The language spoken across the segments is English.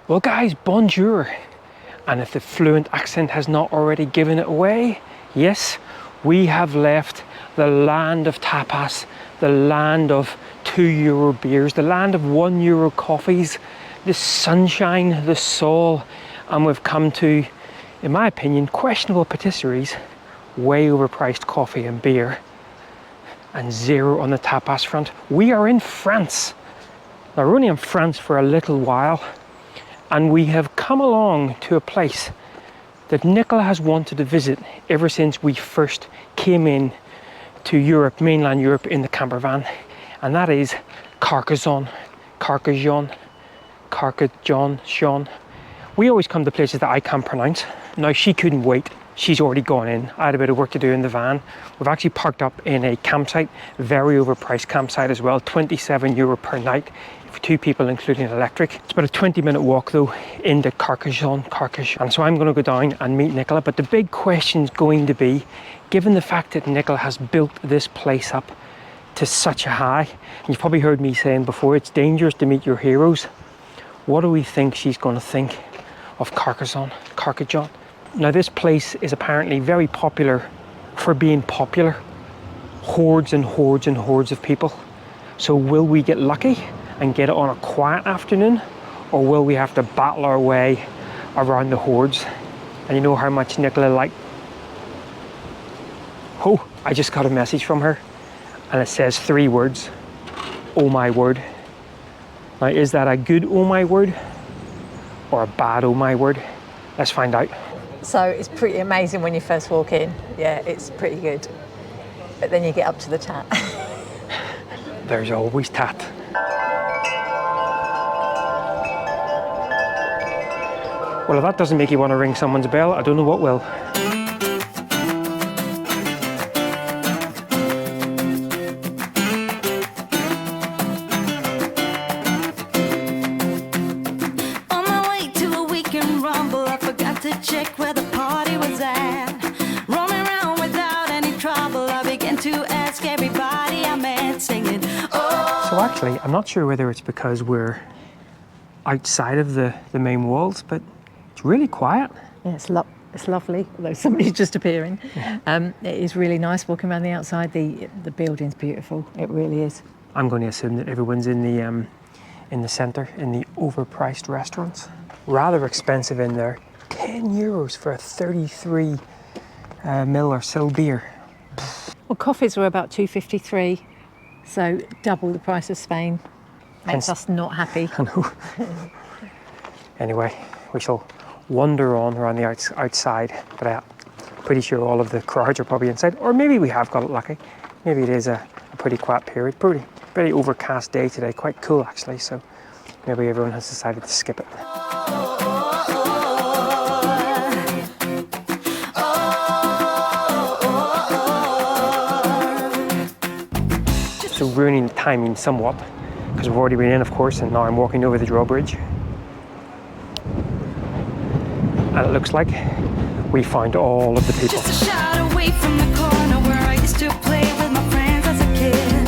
Well guys, bonjour. And if the fluent accent has not already given it away, yes, we have left the land of tapas, the land of €2 beers, the land of €1 coffees, the sunshine, the soul, and we've come to, in my opinion, questionable patisseries, way overpriced coffee and beer, and zero on the tapas front. We are in France. Now we're only in France for a little while, and we have come along to a place that Nicola has wanted to visit ever since we first came in to Europe, mainland Europe, in the camper van, and that is Carcassonne. We always come to places that I can't pronounce. Now she couldn't wait. She's already gone in. I had a bit of work to do in the van. We've actually parked up in a campsite, very overpriced campsite as well, €27 per night for 2 people, including electric. It's about a 20-minute walk though into Carcassonne. And so I'm going to go down and meet Nicola. But the big question is going to be, given the fact that Nicola has built this place up to such a high, and you've probably heard me saying before, it's dangerous to meet your heroes. What do we think she's going to think of Carcassonne? Now this place is apparently very popular for being popular. Hordes and hordes and hordes of people. So will we get lucky and get it on a quiet afternoon, or will we have to battle our way around the hordes? And you know how much Nicola liked. Oh, I just got a message from her, and it says 3 words. Oh my word. Now is that a good oh my word or a bad oh my word? Let's find out. So it's pretty amazing when you first walk in. Yeah, it's pretty good. But then you get up to the tat. There's always tat. Well, if that doesn't make you want to ring someone's bell, I don't know what will. On my way to a weekend rumble, I forgot to check where the party was at. Roaming around without any trouble, I began to ask everybody I met, singing, oh. So actually, I'm not sure whether it's because we're outside of the main walls, but it's really quiet. Yeah, it's lovely, although somebody's just appearing. It is really nice walking around the outside. The building's beautiful, it really is. I'm going to assume that everyone's in the centre, in the overpriced restaurants. Rather expensive in there. €10 for a 33 ml or so beer. Well, coffees were about $2.53, so double the price of Spain. Makes us not happy. I know. Anyway, we shall wander on around the outside, but I'm pretty sure all of the crowds are probably inside, or maybe we have got it lucky. Maybe it is a pretty quiet period. Pretty overcast day today, quite cool actually, so maybe everyone has decided to skip it. So ruining the timing somewhat, because we've already been in, of course, and now I'm walking over the drawbridge. And it looks like we found all of the people. Just a shot away from the corner where I used to play with my friends as a kid.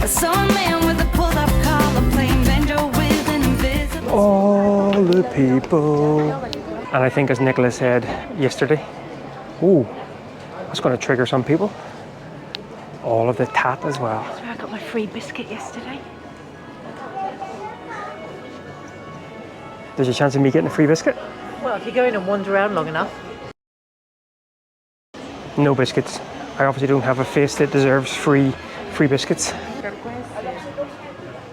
I saw a man with a pulled-up collar playing banjo with an invisible. All the people. And I think, as Nicola said yesterday, ooh, that's going to trigger some people. All of the tat as well. I got my free biscuit yesterday. There's a chance of me getting a free biscuit? Well, if you go in and wander around long enough. No biscuits. I obviously don't have a face that deserves free biscuits.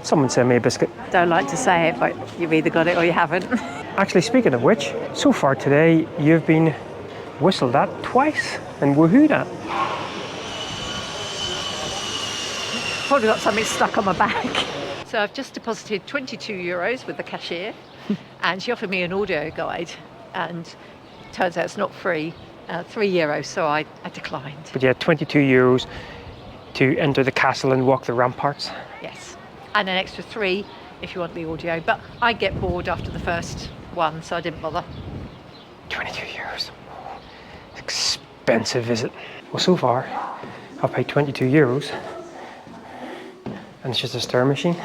Someone send me a biscuit. Don't like to say it, but you've either got it or you haven't. Actually, speaking of which, so far today you've been whistled at twice and woohooed at. Probably got something stuck on my back. So I've just deposited €22 with the cashier, and she offered me an audio guide, and it turns out it's not free, €3, so I declined. But yeah, €22 to enter the castle and walk the ramparts. Yes, and an extra 3 if you want the audio, but I get bored after the first one, so I didn't bother. €22. Expensive visit. Well, so far I've paid €22. And it's just a stir machine.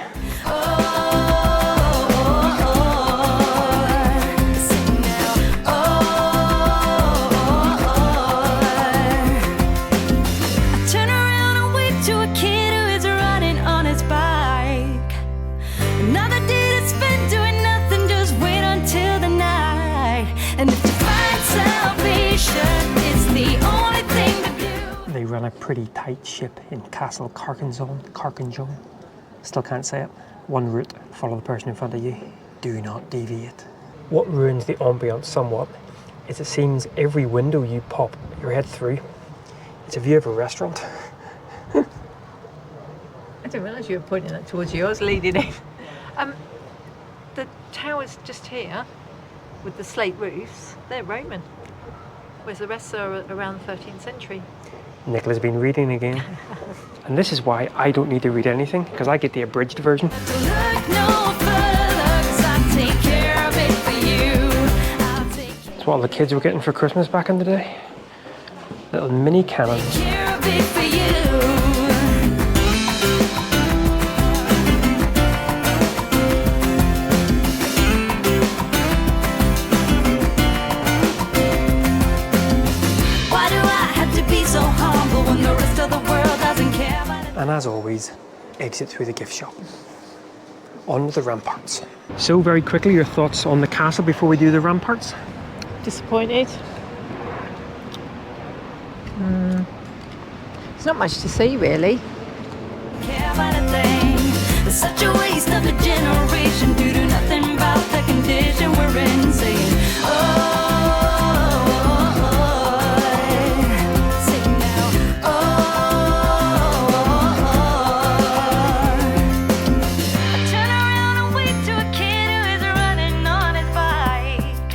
on a pretty tight ship in Castle Carcassonne. Still can't say it. One route, follow the person in front of you. Do not deviate. What ruins the ambience somewhat is it seems every window you pop your head through, it's a view of a restaurant. I didn't realise you were pointing that towards you. I was leading in. The towers just here, with the slate roofs, they're Roman, whereas the rest are around the 13th century. Nicola's been reading again. And this is why I don't need to read anything, because I get the abridged version. Look no further, 'cause I'll take care of it for you. I'll take That's what all the kids were getting for Christmas back in the day. Little mini cannons. care of it for you. Why do I have to be so humble when the rest of the world doesn't care about it? And as always, exit through the gift shop. On with the ramparts. So very quickly, your thoughts on the castle before we do the ramparts? Disappointed. There's not much to see, really. Care about a thing. It's such a waste of a generation due to nothing about the condition we're in. Saying, sing now, I turn around and wave to a kid who is running on his bike.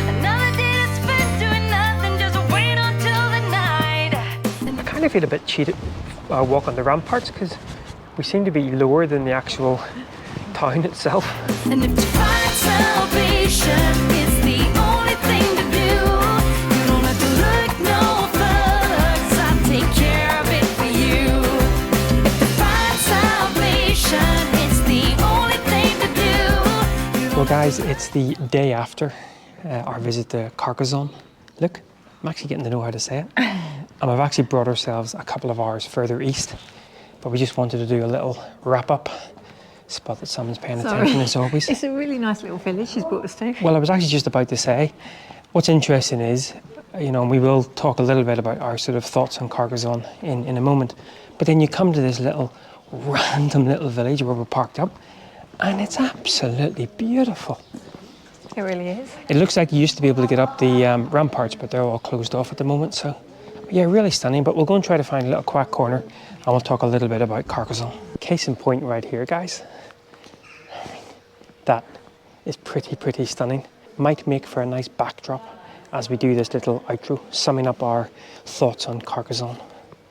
Another day to spend doing nothing, just wait until the night. I kind of feel a bit cheated walking the ramparts because we seem to be lower than the actual town itself. And if to find salvation is the only thing to do, you don't have to look no further, 'cause I'll take care of it for you. If to find salvation is the only thing to do. Well guys, it's the day after our visit to Carcassonne. Look, I'm actually getting to know how to say it. And we've actually brought ourselves a couple of hours further east, but we just wanted to do a little wrap up. Spot that someone's paying attention as always. It's a really nice little village she's brought us to. Well, I was actually just about to say, what's interesting is, you know, and we will talk a little bit about our sort of thoughts on Carcassonne in a moment, but then you come to this little random little village where we're parked up, and it's absolutely beautiful. It really is. It looks like you used to be able to get up the ramparts, but they're all closed off at the moment, so yeah, really stunning. But we'll go and try to find a little quiet corner and we'll talk a little bit about Carcassonne. Case in point right here, guys. That is pretty stunning. Might make for a nice backdrop as we do this little outro, summing up our thoughts on Carcassonne.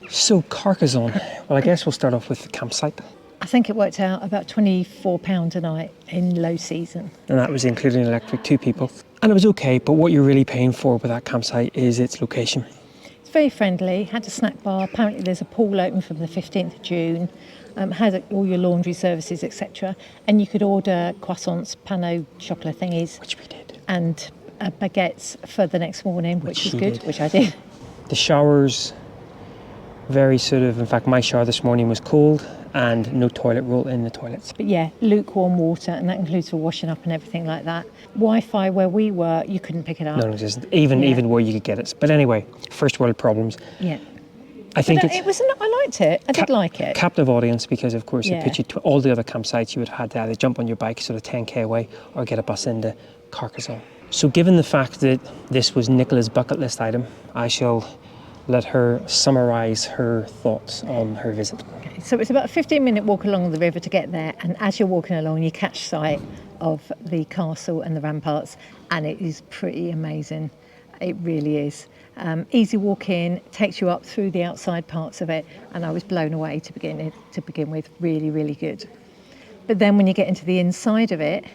So Carcassonne, well, I guess we'll start off with the campsite. I think it worked out about £24 a night in low season. And that was including electric, 2 people. And it was okay, but what you're really paying for with that campsite is its location. It's very friendly, had a snack bar. Apparently there's a pool open from the 15th of June. Has all your laundry services, etc. And you could order croissants, pain au chocolat thingies. Which we did. And baguettes for the next morning, which was she good, did. which I did. The showers, very sort of, in fact, my shower this morning was cold and no toilet roll in the toilets. But yeah, lukewarm water, and that includes for washing up and everything like that. Wi-Fi where we were, you couldn't pick it up. No, just even where you could get it. But anyway, first world problems. Yeah. I think But it's it was. I liked it. I did like it. captive audience because, of course, Yeah. it puts you to all the other campsites. You would have had to either jump on your bike sort of 10k away or get a bus into Carcassonne. So given the fact that this was Nicola's bucket list item, I shall let her summarise her thoughts on her visit. So it's about a 15-minute walk along the river to get there, and as you're walking along, you catch sight of the castle and the ramparts, and it is pretty amazing. It really is. Easy walk in, takes you up through the outside parts of it, and I was blown away to begin with. Really, really good. But then when you get into the inside of it,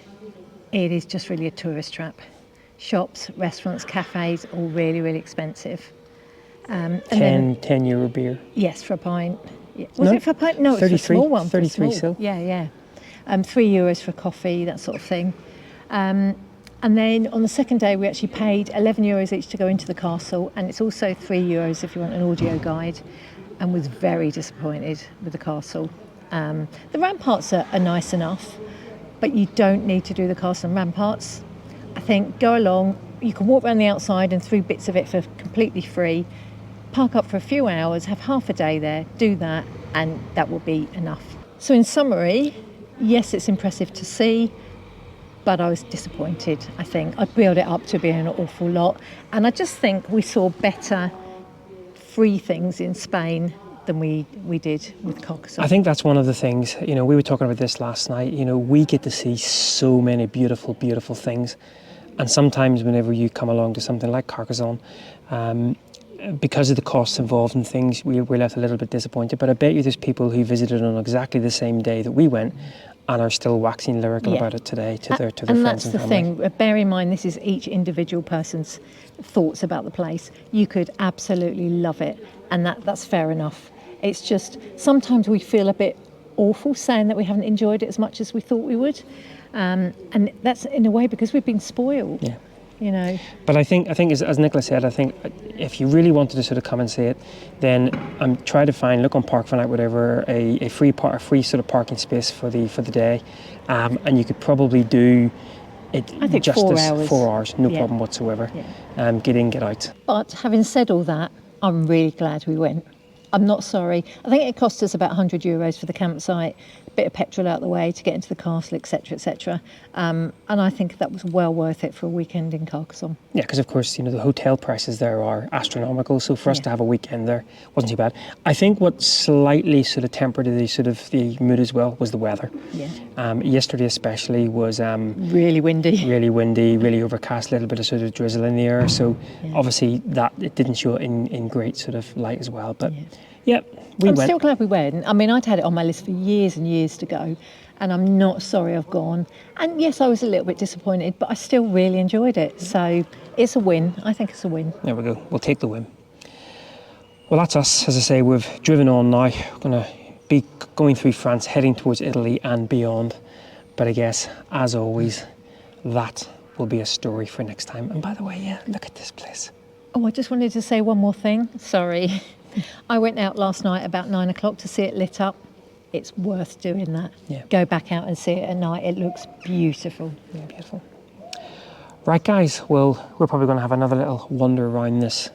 it is just really a tourist trap. Shops, restaurants, cafes, all really, really expensive. And then, 10 euro beer. yes, for a pint. Yeah. Was No, it for a pint? No, it's for a 33 small one. for a 33 small. still. Yeah. €3 for coffee, that sort of thing. And then on the second day, we actually paid €11 each to go into the castle, and it's also €3 if you want an audio guide, and was very disappointed with the castle. The ramparts are nice enough, but you don't need to do the castle and ramparts. I think go along, you can walk around the outside and through bits of it for completely free, park up for a few hours, have half a day there, do that, and that will be enough. So in summary, yes, it's impressive to see, but I was disappointed, I think. I built it up to being an awful lot, and I just think we saw better free things in Spain than we did with Carcassonne. I think that's one of the things, we were talking about this last night, we get to see so many beautiful, beautiful things. And sometimes whenever you come along to something like Carcassonne, because of the costs involved and things, we're left a little bit disappointed. But I bet you there's people who visited on exactly the same day that we went and are still waxing lyrical about it today to their friends and family. And that's the thing. Bear in mind, this is each individual person's thoughts about the place. You could absolutely love it, and that's fair enough. It's just sometimes we feel a bit awful saying that we haven't enjoyed it as much as we thought we would, and that's in a way because we've been spoiled. Yeah. But I think as Nicola said, I think if you really wanted to sort of come and see it, then try to look on Park Vanlife, whatever, a free sort of parking space for the day, and you could probably do it. I think just 4 hours. 4 hours, no problem whatsoever. Yeah. Get in, get out. But having said all that, I'm really glad we went. I'm not sorry. I think it cost us about €100 for the campsite, a bit of petrol out the way to get into the castle, etc., etc. And I think that was well worth it for a weekend in Carcassonne. Yeah, because of course, the hotel prices there are astronomical. So for us to have a weekend there wasn't too bad. I think what slightly sort of tempered the mood as well was the weather. Yeah. Yesterday especially was really windy. Really windy, really overcast, a little bit of sort of drizzle in the air. So obviously that it didn't show in great sort of light as well. But we went. I'm still glad we went. I mean, I'd had it on my list for years and years to go, and I'm not sorry I've gone. And yes, I was a little bit disappointed, but I still really enjoyed it. So it's a win. I think it's a win. There we go. We'll take the win. Well, that's us. As I say, we've driven on now. We're going to be going through France, heading towards Italy and beyond. But I guess, as always, that will be a story for next time. And by the way, look at this place. Oh, I just wanted to say one more thing. Sorry. I went out last night about 9 o'clock to see it lit up. It's worth doing that. Yeah. Go back out and see it at night. It looks beautiful. Yeah, beautiful. Right, guys. Well, we're probably going to have another little wander around this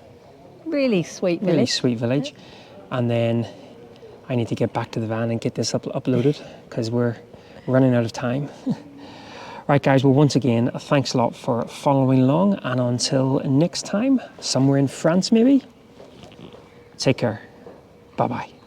really sweet village. And then I need to get back to the van and get this uploaded because we're running out of time. Right, guys. Well, once again, thanks a lot for following along. And until next time, somewhere in France maybe, take care. Bye-bye.